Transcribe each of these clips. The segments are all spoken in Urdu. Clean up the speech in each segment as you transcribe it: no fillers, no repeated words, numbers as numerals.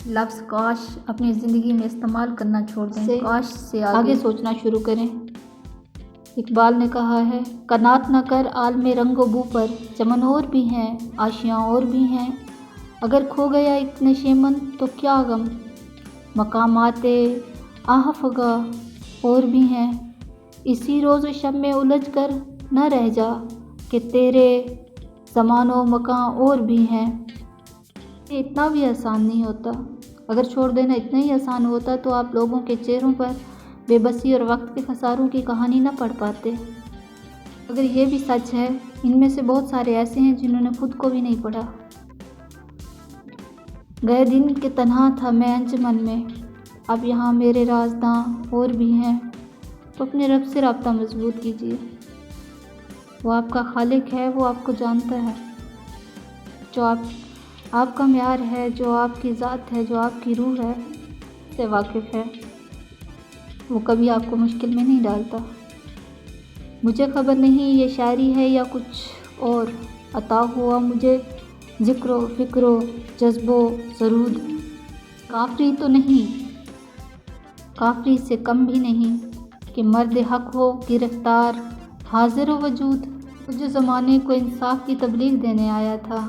لفظ کاش اپنی زندگی میں استعمال کرنا چھوڑ دیں، کاش سے آگے سوچنا شروع کریں۔ اقبال نے کہا ہے، قناعت نہ کر عالم رنگ و بو پر، چمن اور بھی ہیں آشیاں اور بھی ہیں، اگر کھو گیا ایک نشیمن تو کیا غم، مقامات آہ فغاں اور بھی ہیں، اسی روز و شب میں الجھ کر نہ رہ جا کہ تیرے زمان و مکان اور بھی ہیں۔ یہ اتنا بھی آسان نہیں ہوتا، اگر چھوڑ دینا اتنا ہی آسان ہوتا تو آپ لوگوں کے چہروں پر بے بسی اور وقت کے خساروں کی کہانی نہ پڑھ پاتے۔ اگر یہ بھی سچ ہے، ان میں سے بہت سارے ایسے ہیں جنہوں نے خود کو بھی نہیں پڑھا۔ گئے دن کہ تنہا تھا میں انجمن میں، اب یہاں میرے رازداں اور بھی ہیں، تو اپنے رب سے رابطہ مضبوط کیجیے۔ وہ آپ کا خالق ہے، وہ آپ کو جانتا ہے، جو آپ کا معیار ہے، جو آپ کی ذات ہے، جو آپ کی روح ہے، سے واقف ہے۔ وہ کبھی آپ کو مشکل میں نہیں ڈالتا۔ مجھے خبر نہیں یہ شاعری ہے یا کچھ اور، عطا ہوا مجھے ذکر و فکر و جذب و سرود، کافری تو نہیں، کافری سے کم بھی نہیں، کہ مرد حق ہو گرفتار حاضر و وجود۔ وہ جو زمانے کو انصاف کی تبلیغ دینے آیا تھا،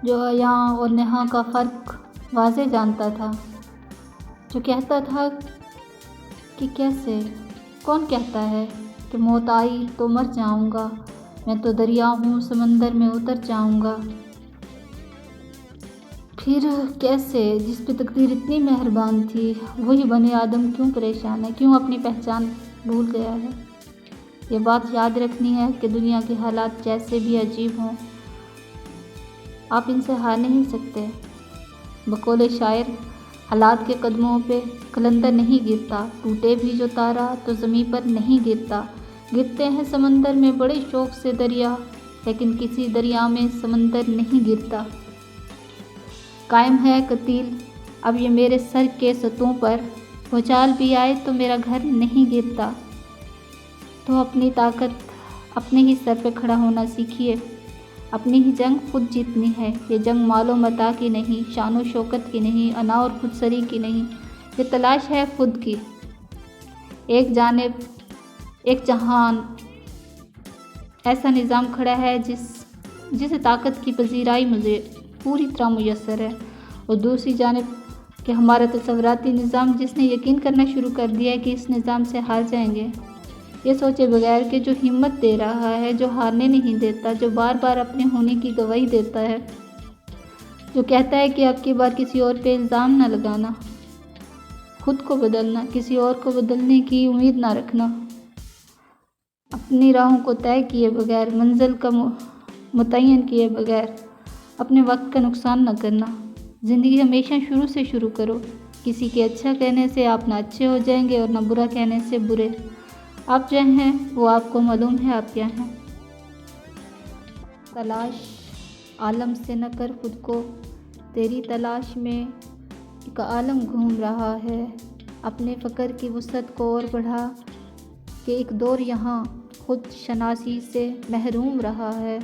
جو یہاں اور نہاں کا فرق واضح جانتا تھا، جو کہتا تھا کہ کیسے، کون کہتا ہے کہ موت آئی تو مر جاؤں گا، میں تو دریا ہوں سمندر میں اتر جاؤں گا۔ پھر کیسے، جس پہ تقدیر اتنی مہربان تھی، وہی بنی آدم کیوں پریشان ہے، کیوں اپنی پہچان بھول گیا ہے؟ یہ بات یاد رکھنی ہے کہ دنیا کے حالات جیسے بھی عجیب ہوں، آپ ان سے ہار نہیں سکتے۔ بقول شاعر، حالات کے قدموں پہ قلندر نہیں گرتا، ٹوٹے بھی جو تارا تو زمیں پر نہیں گرتا، گرتے ہیں سمندر میں بڑے شوق سے دریا، لیکن کسی دریا میں سمندر نہیں گرتا۔ قائم ہے قتیل اب یہ میرے سر کے ستون پر، بھوچال بھی آئے تو میرا گھر نہیں گرتا۔ تو اپنی طاقت اپنے ہی سر پہ کھڑا ہونا سیکھیے، اپنی ہی جنگ خود جیتنی ہے۔ یہ جنگ مال و متاع کی نہیں، شان و شوکت کی نہیں، انا اور خود سری کی نہیں، یہ تلاش ہے خود کی۔ ایک جانب ایک جہان ایسا نظام کھڑا ہے جسے طاقت کی پذیرائی مجھے پوری طرح میسر ہے، اور دوسری جانب کہ ہمارا تصوراتی نظام جس نے یقین کرنا شروع کر دیا ہے کہ اس نظام سے ہار جائیں گے، یہ سوچے بغیر کہ جو ہمت دے رہا ہے، جو ہارنے نہیں دیتا، جو بار بار اپنے ہونے کی گواہی دیتا ہے، جو کہتا ہے کہ اب کی بار کسی اور پہ الزام نہ لگانا، خود کو بدلنا، کسی اور کو بدلنے کی امید نہ رکھنا، اپنی راہوں کو طے کیے بغیر، منزل کا متعین کیے بغیر اپنے وقت کا نقصان نہ کرنا۔ زندگی ہمیشہ شروع سے شروع کرو، کسی کے اچھا کہنے سے آپ نہ اچھے ہو جائیں گے اور نہ برا کہنے سے برے۔ آپ جو ہیں وہ آپ کو معلوم ہے آپ کیا ہیں۔ تلاش عالم سے نہ کر خود کو، تیری تلاش میں ایک عالم گھوم رہا ہے، اپنے فکر کی وسعت کو اور بڑھا کہ ایک دور یہاں خود شناسی سے محروم رہا ہے۔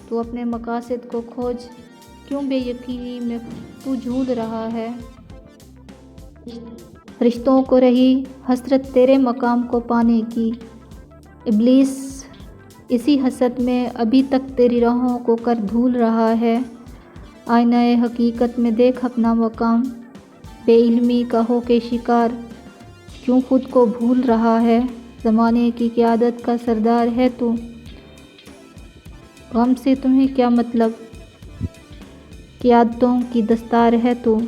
تو اپنے مقاصد کو کھوج، کیوں بے یقینی میں تو جھول رہا ہے؟ فرشتوں کو رہی حسرت تیرے مقام کو پانے کی، ابلیس اسی حسرت میں ابھی تک تیری راہوں کو کر دھول رہا ہے۔ آئینہ حقیقت میں دیکھ اپنا مقام، بے علمی کا ہو کے شکار کیوں خود کو بھول رہا ہے؟ زمانے کی قیادت کا سردار ہے تو، غم سے تمہیں کیا مطلب، قیادتوں کی دستار ہے تو۔